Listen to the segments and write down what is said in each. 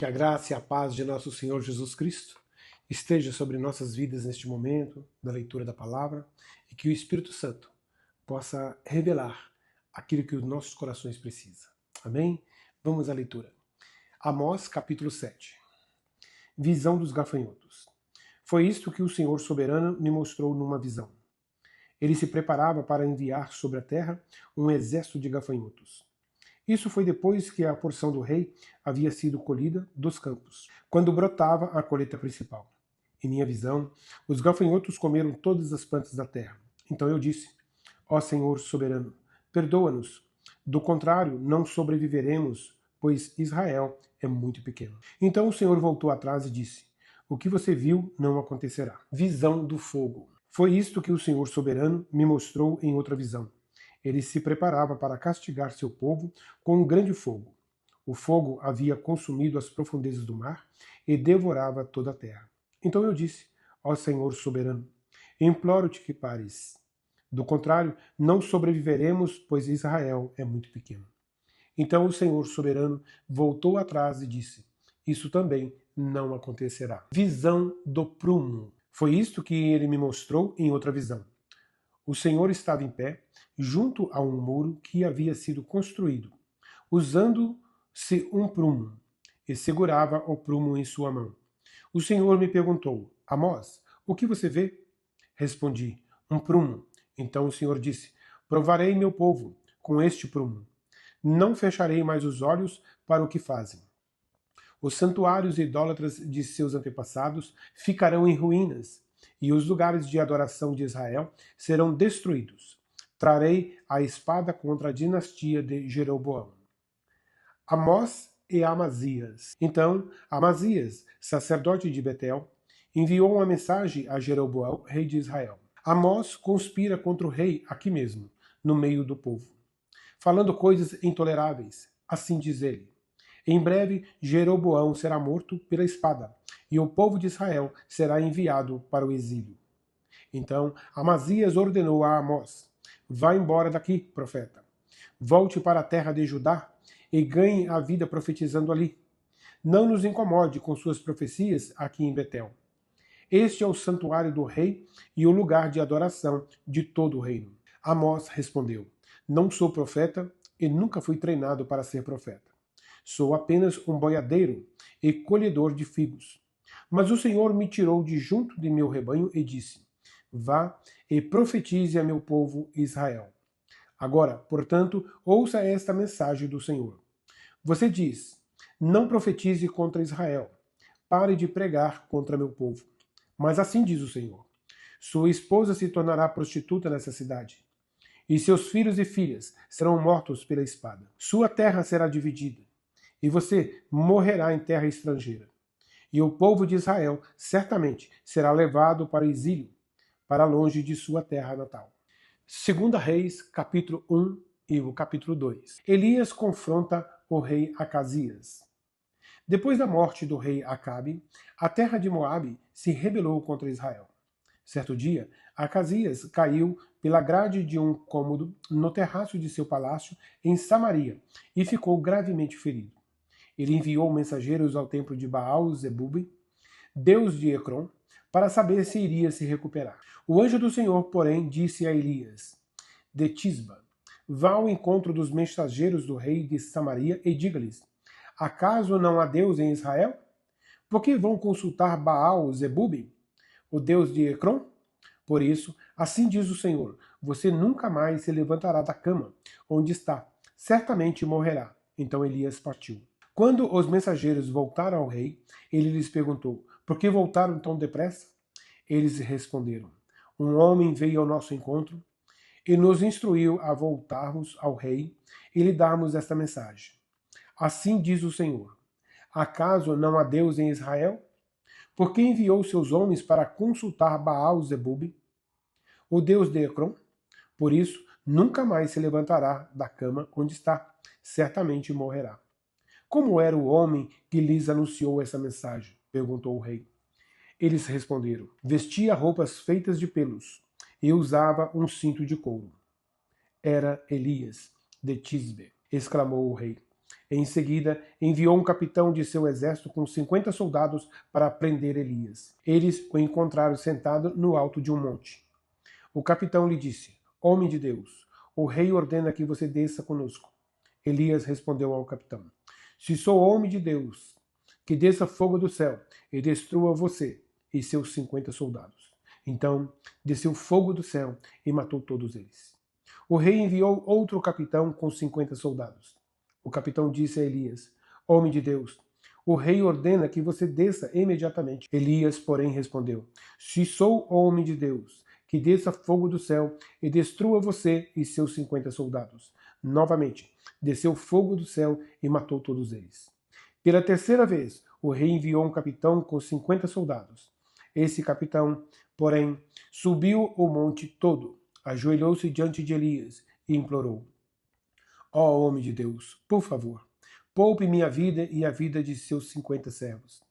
Que a graça e a paz de nosso Senhor Jesus Cristo esteja sobre nossas vidas neste momento da leitura da palavra e que o Espírito Santo possa revelar aquilo que os nossos corações precisam. Amém? Vamos à leitura. Amós, capítulo 7. Visão dos gafanhotos. Foi isto que o Senhor soberano me mostrou numa visão. Ele se preparava para enviar sobre a terra um exército de gafanhotos. Isso foi depois que a porção do rei havia sido colhida dos campos, quando brotava a colheita principal. Em minha visão, os gafanhotos comeram todas as plantas da terra. Então eu disse: Ó Senhor soberano, perdoa-nos. Do contrário, não sobreviveremos, pois Israel é muito pequeno. Então o Senhor voltou atrás e disse: O que você viu não acontecerá. Visão do fogo. Foi isto que o Senhor soberano me mostrou em outra visão. Ele se preparava para castigar seu povo com um grande fogo. O fogo havia consumido as profundezas do mar e devorava toda a terra. Então eu disse: Ó Senhor soberano, imploro-te que pares. Do contrário, não sobreviveremos, pois Israel é muito pequeno. Então o Senhor soberano voltou atrás e disse: Isso também não acontecerá. Visão do prumo. Foi isto que ele me mostrou em outra visão. O Senhor estava em pé, junto a um muro que havia sido construído, usando-se um prumo, e segurava o prumo em sua mão. O Senhor me perguntou: Amós, o que você vê? Respondi: um prumo. Então o Senhor disse: Provarei meu povo com este prumo. Não fecharei mais os olhos para o que fazem. Os santuários idólatras de seus antepassados ficarão em ruínas, e os lugares de adoração de Israel serão destruídos. Trarei a espada contra a dinastia de Jeroboão. Amós e Amazias. Então, Amazias, sacerdote de Betel, enviou uma mensagem a Jeroboão, rei de Israel. Amós conspira contra o rei aqui mesmo, no meio do povo, falando coisas intoleráveis. Assim diz ele: Em breve Jeroboão será morto pela espada, e o povo de Israel será enviado para o exílio. Então Amazias ordenou a Amós: Vá embora daqui, profeta. Volte para a terra de Judá e ganhe a vida profetizando ali. Não nos incomode com suas profecias aqui em Betel. Este é o santuário do rei e o lugar de adoração de todo o reino. Amós respondeu: Não sou profeta e nunca fui treinado para ser profeta. Sou apenas um boiadeiro e colhedor de figos. Mas o Senhor me tirou de junto de meu rebanho e disse: Vá e profetize a meu povo Israel. Agora, portanto, ouça esta mensagem do Senhor. Você diz: Não profetize contra Israel. Pare de pregar contra meu povo. Mas assim diz o Senhor: Sua esposa se tornará prostituta nessa cidade, e seus filhos e filhas serão mortos pela espada. Sua terra será dividida, e você morrerá em terra estrangeira. E o povo de Israel certamente será levado para o exílio, para longe de sua terra natal. 2 Reis, capítulo 1 e o capítulo 2. Elias confronta o rei Acasias. Depois da morte do rei Acabe, a terra de Moabe se rebelou contra Israel. Certo dia, Acasias caiu pela grade de um cômodo no terraço de seu palácio em Samaria e ficou gravemente ferido. Ele enviou mensageiros ao templo de Baal-Zebub, deus de Ecrom, para saber se iria se recuperar. O anjo do Senhor, porém, disse a Elias, de Tisba: Vá ao encontro dos mensageiros do rei de Samaria e diga-lhes: Acaso não há Deus em Israel? Por que vão consultar Baal-Zebub, o deus de Ecrom? Por isso, assim diz o Senhor: Você nunca mais se levantará da cama onde está, certamente morrerá. Então Elias partiu. Quando os mensageiros voltaram ao rei, ele lhes perguntou: Por que voltaram tão depressa? Eles responderam: Um homem veio ao nosso encontro e nos instruiu a voltarmos ao rei e lhe darmos esta mensagem. Assim diz o Senhor: Acaso não há Deus em Israel? Por que enviou seus homens para consultar Baal-Zebub, o deus de Ecrom? Por isso, nunca mais se levantará da cama onde está, certamente morrerá. Como era o homem que lhes anunciou essa mensagem? Perguntou o rei. Eles responderam: Vestia roupas feitas de pelos e usava um cinto de couro. Era Elias, de Tisbe, exclamou o rei. Em seguida, enviou um capitão de seu exército com 50 soldados para prender Elias. Eles o encontraram sentado no alto de um monte. O capitão lhe disse: Homem de Deus, o rei ordena que você desça conosco. Elias respondeu ao capitão: Se sou homem de Deus, que desça fogo do céu e destrua você e seus 50 soldados. Então desceu fogo do céu e matou todos eles. O rei enviou outro capitão com 50 soldados. O capitão disse a Elias: Homem de Deus, o rei ordena que você desça imediatamente. Elias, porém, respondeu: Se sou homem de Deus, que desça fogo do céu e destrua você e seus 50 soldados. Novamente, desceu fogo do céu e matou todos eles. Pela terceira vez, o rei enviou um capitão com 50 soldados. Esse capitão, porém, subiu o monte todo, ajoelhou-se diante de Elias e implorou: Ó homem de Deus, por favor, poupe minha vida e a vida de seus 50 servos.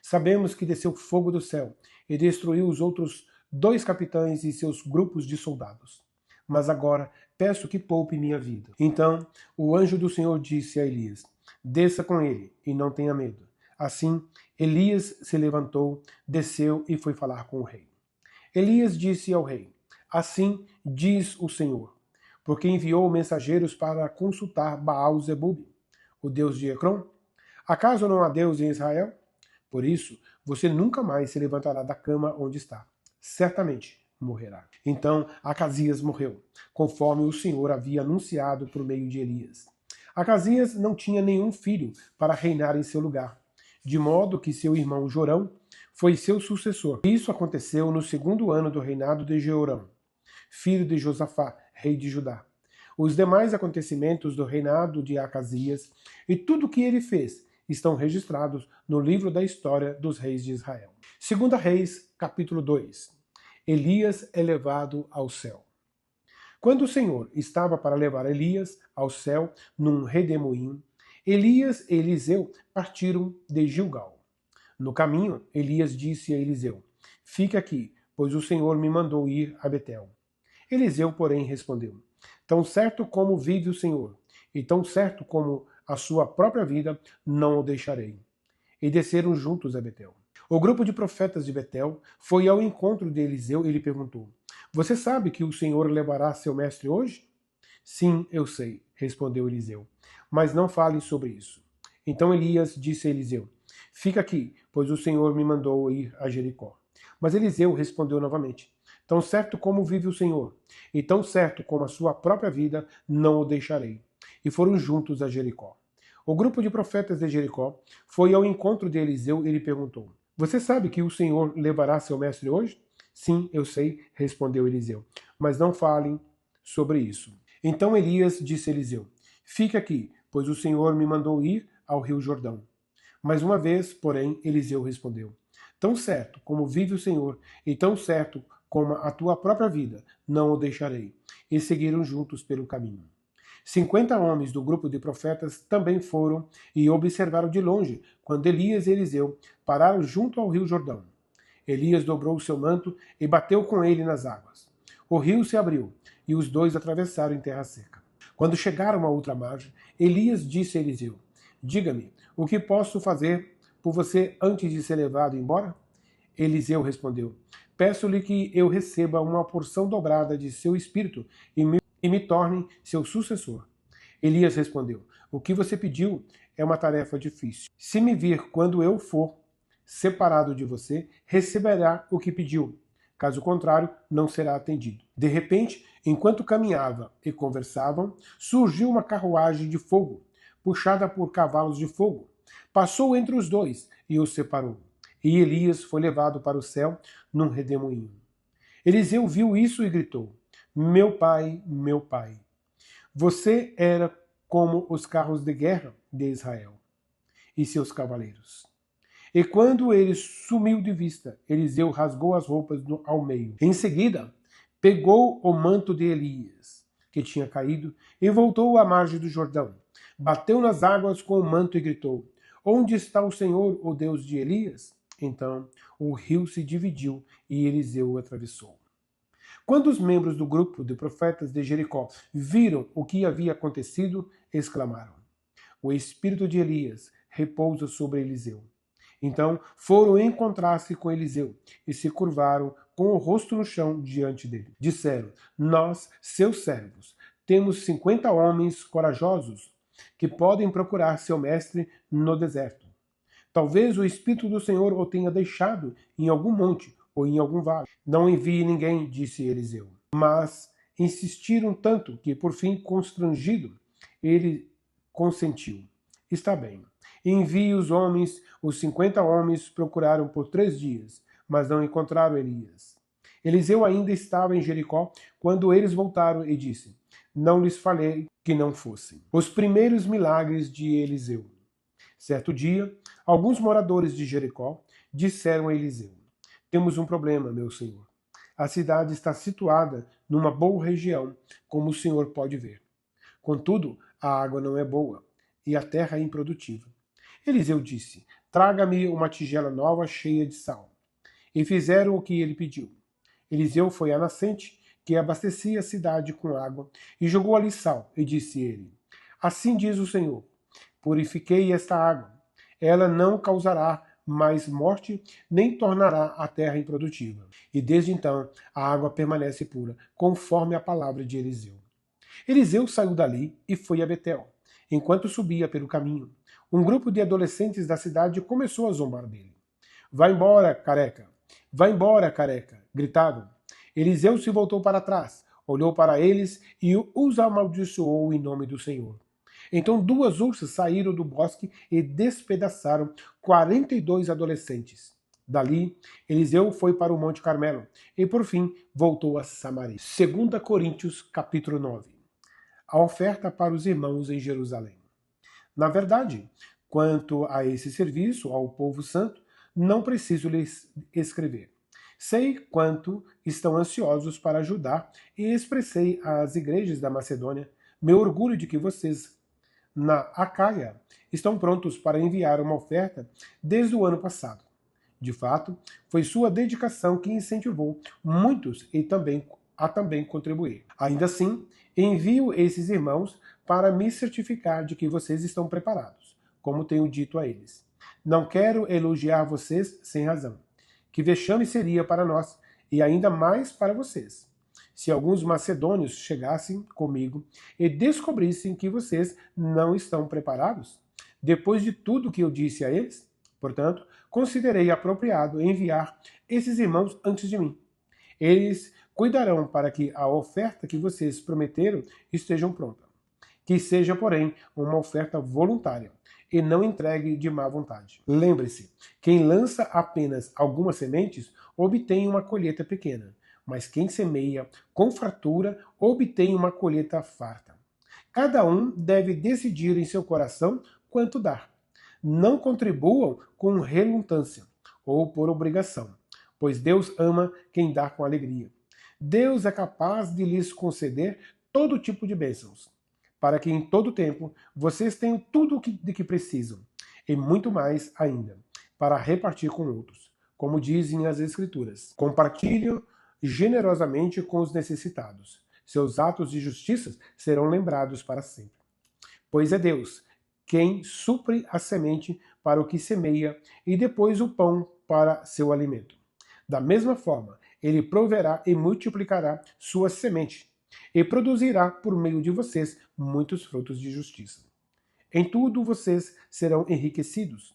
Sabemos que desceu fogo do céu e destruiu os outros 2 capitães e seus grupos de soldados. Mas agora peço que poupe minha vida. Então o anjo do Senhor disse a Elias: Desça com ele e não tenha medo. Assim, Elias se levantou, desceu e foi falar com o rei. Elias disse ao rei: Assim diz o Senhor, porque enviou mensageiros para consultar Baal-Zebub, o deus de Ecrom. Acaso não há Deus em Israel? Por isso, você nunca mais se levantará da cama onde está. Certamente morrerá. Então Acasias morreu, conforme o Senhor havia anunciado por meio de Elias. Acasias não tinha nenhum filho para reinar em seu lugar, de modo que seu irmão Jorão foi seu sucessor. Isso aconteceu no 2º ano do reinado de Jeorão, filho de Josafá, rei de Judá. Os demais acontecimentos do reinado de Acasias e tudo o que ele fez estão registrados no livro da história dos reis de Israel. 2 Reis, capítulo 2. Elias é levado ao céu. Quando o Senhor estava para levar Elias ao céu num redemoinho, Elias e Eliseu partiram de Gilgal. No caminho, Elias disse a Eliseu: Fique aqui, pois o Senhor me mandou ir a Betel. Eliseu, porém, respondeu: Tão certo como vive o Senhor, e tão certo como a sua própria vida, não o deixarei. E desceram juntos a Betel. O grupo de profetas de Betel foi ao encontro de Eliseu e lhe perguntou: Você sabe que o Senhor levará seu mestre hoje? Sim, eu sei, respondeu Eliseu, mas não fale sobre isso. Então Elias disse a Eliseu: Fica aqui, pois o Senhor me mandou ir a Jericó. Mas Eliseu respondeu novamente: Tão certo como vive o Senhor, e tão certo como a sua própria vida, não o deixarei. E foram juntos a Jericó. O grupo de profetas de Jericó foi ao encontro de Eliseu e lhe perguntou: Você sabe que o Senhor levará seu mestre hoje? Sim, eu sei, respondeu Eliseu, mas não falem sobre isso. Então Elias disse a Eliseu: Fique aqui, pois o Senhor me mandou ir ao rio Jordão. Mais uma vez, porém, Eliseu respondeu: Tão certo como vive o Senhor, e tão certo como a tua própria vida, não o deixarei. E seguiram juntos pelo caminho. 50 homens do grupo de profetas também foram e observaram de longe quando Elias e Eliseu pararam junto ao rio Jordão. Elias dobrou o seu manto e bateu com ele nas águas. O rio se abriu e os dois atravessaram em terra seca. Quando chegaram à outra margem, Elias disse a Eliseu: Diga-me, o que posso fazer por você antes de ser levado embora? Eliseu respondeu: Peço-lhe que eu receba uma porção dobrada de seu espírito e me torne seu sucessor. Elias respondeu: O que você pediu é uma tarefa difícil. Se me vir quando eu for separado de você, receberá o que pediu. Caso contrário, não será atendido. De repente, enquanto caminhava e conversavam, surgiu uma carruagem de fogo, puxada por cavalos de fogo. Passou entre os dois e os separou. E Elias foi levado para o céu num redemoinho. Eliseu viu isso e gritou: meu pai, você era como os carros de guerra de Israel e seus cavaleiros. E quando ele sumiu de vista, Eliseu rasgou as roupas ao meio. Em seguida, pegou o manto de Elias, que tinha caído, e voltou à margem do Jordão. Bateu nas águas com o manto e gritou: Onde está o Senhor, o Deus de Elias? Então o rio se dividiu e Eliseu o atravessou. Quando os membros do grupo de profetas de Jericó viram o que havia acontecido, exclamaram: o espírito de Elias repousa sobre Eliseu. Então foram encontrar-se com Eliseu e se curvaram com o rosto no chão diante dele. Disseram: nós, seus servos, temos 50 homens corajosos que podem procurar seu mestre no deserto. Talvez o Espírito do Senhor o tenha deixado em algum monte ou em algum vale. Não envie ninguém, disse Eliseu. Mas insistiram tanto que, por fim, constrangido, ele consentiu. Está bem. Envie os homens. Os 50 homens procuraram por 3 dias, mas não encontraram Elias. Eliseu ainda estava em Jericó quando eles voltaram e disse: não lhes falei que não fossem. Os primeiros milagres de Eliseu. Certo dia, alguns moradores de Jericó disseram a Eliseu: temos um problema, meu senhor. A cidade está situada numa boa região, como o senhor pode ver. Contudo, a água não é boa e a terra é improdutiva. Eliseu disse: traga-me uma tigela nova cheia de sal. E fizeram o que ele pediu. Eliseu foi à nascente, que abastecia a cidade com água, e jogou ali sal, e disse ele: assim diz o Senhor, purifiquei esta água. Ela não causará mais morte, nem tornará a terra improdutiva. E desde então a água permanece pura, conforme a palavra de Eliseu. Eliseu saiu dali e foi a Betel. Enquanto subia pelo caminho, um grupo de adolescentes da cidade começou a zombar dele. Vá embora, careca! Vá embora, careca! Gritavam. Eliseu se voltou para trás, olhou para eles e os amaldiçoou em nome do Senhor. Então 2 ursas saíram do bosque e despedaçaram 42 adolescentes. Dali, Eliseu foi para o Monte Carmelo e, por fim, voltou a Samaria. 2 Coríntios, capítulo 9. A oferta para os irmãos em Jerusalém. Na verdade, quanto a esse serviço ao povo santo, não preciso lhes escrever. Sei quanto estão ansiosos para ajudar e expressei às igrejas da Macedônia meu orgulho de que vocês, na Acaia, estão prontos para enviar uma oferta desde o ano passado. De fato, foi sua dedicação que incentivou muitos a também contribuir. Ainda assim, envio esses irmãos para me certificar de que vocês estão preparados, como tenho dito a eles. Não quero elogiar vocês sem razão. Que vexame seria para nós, e ainda mais para vocês, se alguns macedônios chegassem comigo e descobrissem que vocês não estão preparados, depois de tudo que eu disse a eles. Portanto, considerei apropriado enviar esses irmãos antes de mim. Eles cuidarão para que a oferta que vocês prometeram esteja pronta. Que seja, porém, uma oferta voluntária e não entregue de má vontade. Lembre-se, quem lança apenas algumas sementes obtém uma colheita pequena, mas quem semeia com fartura obtém uma colheita farta. Cada um deve decidir em seu coração quanto dar. Não contribuam com relutância ou por obrigação, pois Deus ama quem dá com alegria. Deus é capaz de lhes conceder todo tipo de bênçãos, para que em todo tempo vocês tenham tudo de que precisam, e muito mais ainda, para repartir com outros. Como dizem as Escrituras, compartilhem generosamente com os necessitados. Seus atos de justiça serão lembrados para sempre. Pois é Deus quem supre a semente para o que semeia e depois o pão para seu alimento. Da mesma forma, ele proverá e multiplicará sua semente e produzirá por meio de vocês muitos frutos de justiça. Em tudo vocês serão enriquecidos,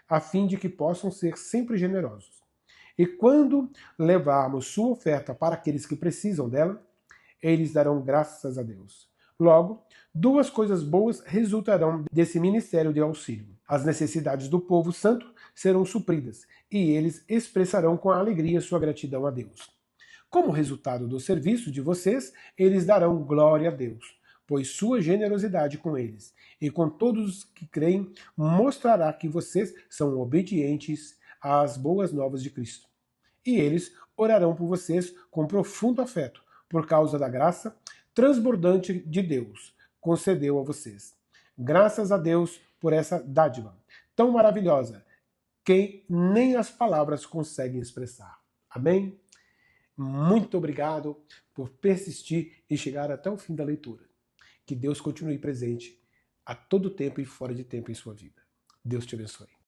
a fim de que possam ser sempre generosos. E quando levarmos sua oferta para aqueles que precisam dela, eles darão graças a Deus. Logo, 2 coisas boas resultarão desse ministério de auxílio. As necessidades do povo santo serão supridas, e eles expressarão com alegria sua gratidão a Deus. Como resultado do serviço de vocês, eles darão glória a Deus, pois sua generosidade com eles e com todos os que creem mostrará que vocês são obedientes às boas novas de Cristo. E eles orarão por vocês com profundo afeto, por causa da graça transbordante de Deus concedeu a vocês. Graças a Deus por essa dádiva tão maravilhosa que nem as palavras conseguem expressar. Amém? Muito obrigado por persistir e chegar até o fim da leitura. Que Deus continue presente a todo tempo e fora de tempo em sua vida. Deus te abençoe.